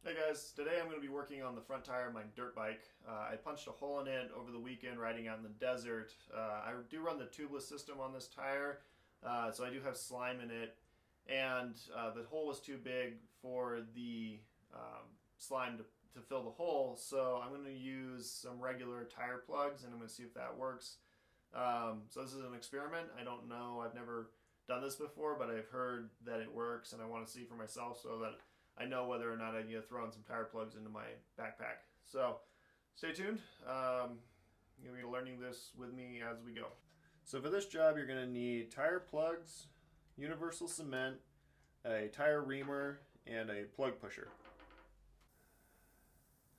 Hey guys, today I'm going to be working on the front tire of my dirt bike. I punched a hole in it over the weekend riding out in the desert. I do run the tubeless system on this tire, so I do have slime in it, and the hole was too big for the slime to fill the hole, so I'm going to use some regular tire plugs and I'm going to see if that works. So this is an experiment. I don't know, I've never done this before, but I've heard that it works and I want to see for myself so that I know whether or not I need to throw in some tire plugs into my backpack. So stay tuned. You'll be learning this with me as we go. So for this job, you're going to need tire plugs, universal cement, a tire reamer, and a plug pusher.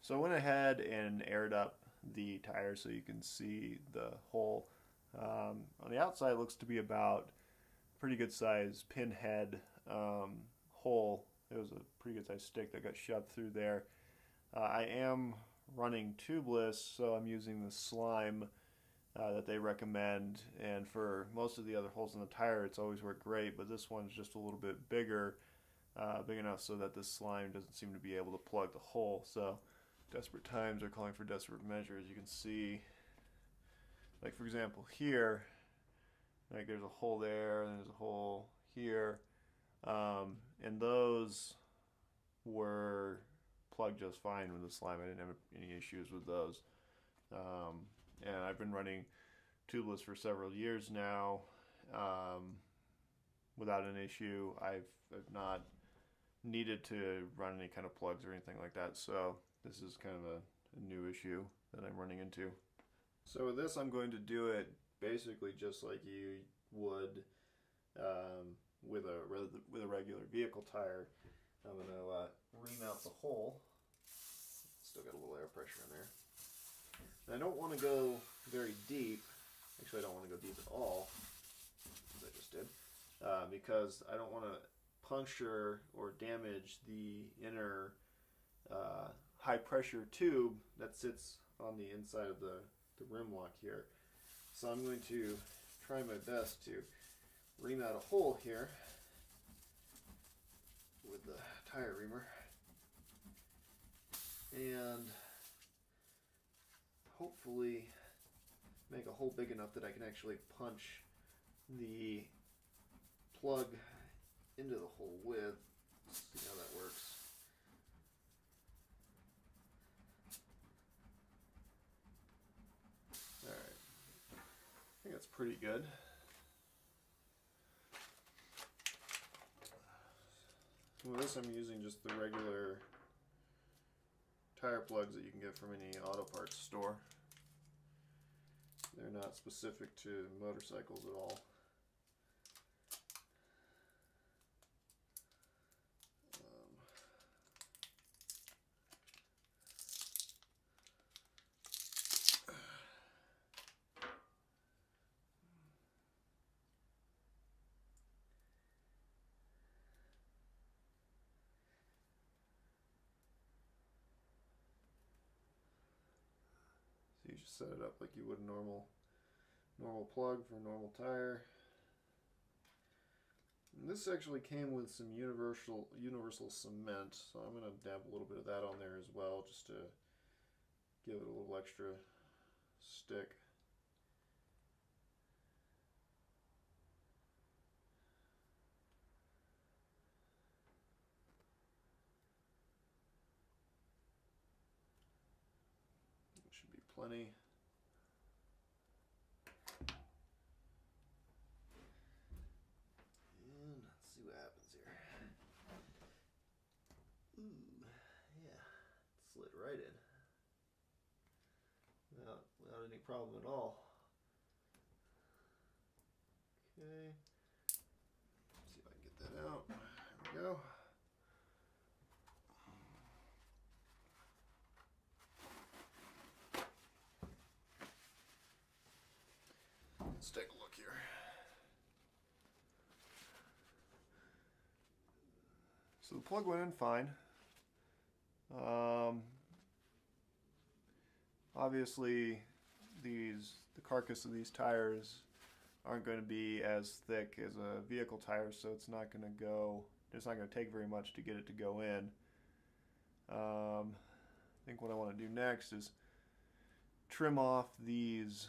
So I went ahead and aired up the tire so you can see the hole. On the outside, it looks to be about a pretty good size pinhead hole. It was a pretty good sized stick that got shoved through there. I am running Tubeless, so I'm using the slime that they recommend. And for most of the other holes in the tire, it's always worked great, but this one's just a little bit bigger, big enough so that this slime doesn't seem to be able to plug the hole. So desperate times are calling for desperate measures. You can see, like for example here, like there's a hole there, and there's a hole here. And those were plugged just fine with the slime. I didn't have any issues with those. And I've been running Tubeless for several years now without an issue. I've not needed to run any kind of plugs or anything like that. So this is kind of a new issue that I'm running into. So with this, I'm going to do it basically just like you would with a regular vehicle tire. I'm going to ream out the hole. Still got a little air pressure in there. And I don't want to go very deep. Actually, I don't want to go deep at all, as I just did, because I don't want to puncture or damage the inner high pressure tube that sits on the inside of the rim lock here. So I'm going to try my best to ream out a hole here with the tire reamer and hopefully make a hole big enough that I can actually punch the plug into the hole with. Let's see how that works. Alright, I think that's pretty good. With this, I'm using just the regular tire plugs that you can get from any auto parts store. They're not specific to motorcycles at all. So you just set it up like you would a normal plug for a normal tire. And this actually came with some universal cement, so I'm going to dab a little bit of that on there as well, just to give it a little extra stick. It should be plenty. And let's see what happens here. Ooh, yeah, it slid right in. Without any problem at all. Okay. Let's see if I can get that out. There we go. Let's take a look here. So the plug went in fine. Obviously, the carcass of these tires aren't going to be as thick as a vehicle tire, so it's not going to take very much to get it to go in. I think what I want to do next is trim off these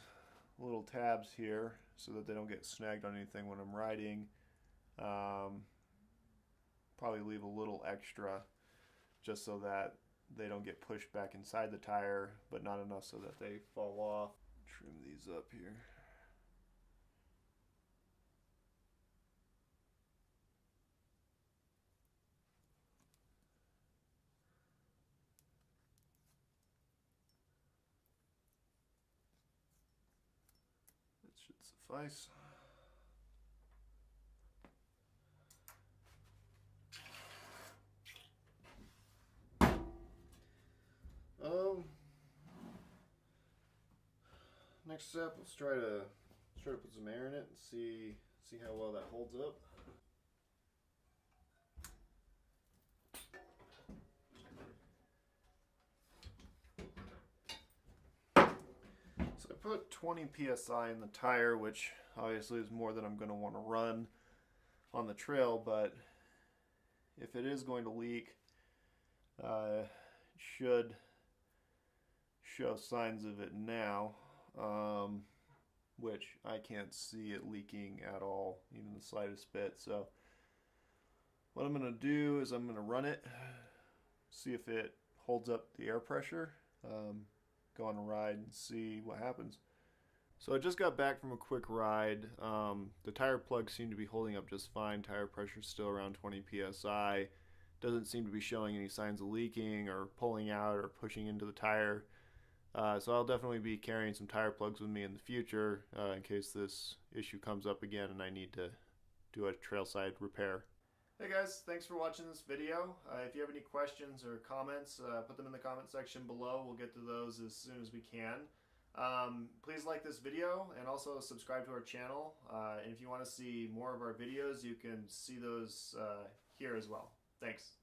little tabs here so that they don't get snagged on anything when I'm riding. Probably leave a little extra just so that they don't get pushed back inside the tire, but not enough so that they fall off. Trim these up here. That should suffice. Next step, let's try to put some air in it and see how well that holds up. So I put 20 psi in the tire, which obviously is more than I'm going to want to run on the trail, but if it is going to leak, it should show signs of it now, which I can't see it leaking at all, even the slightest bit. So what I'm going to do is I'm going to run it, see if it holds up the air pressure, go on a ride and see what happens. So I just got back from a quick ride. The tire plugs seem to be holding up just fine. Tire pressure is still around 20 psi. Doesn't seem to be showing any signs of leaking or pulling out or pushing into the tire. So I'll definitely be carrying some tire plugs with me in the future in case this issue comes up again and I need to do a trailside repair. Hey guys, thanks for watching this video. If you have any questions or comments, put them in the comment section below. We'll get to those as soon as we can. Please like this video and also subscribe to our channel. And if you want to see more of our videos, you can see those here as well. Thanks.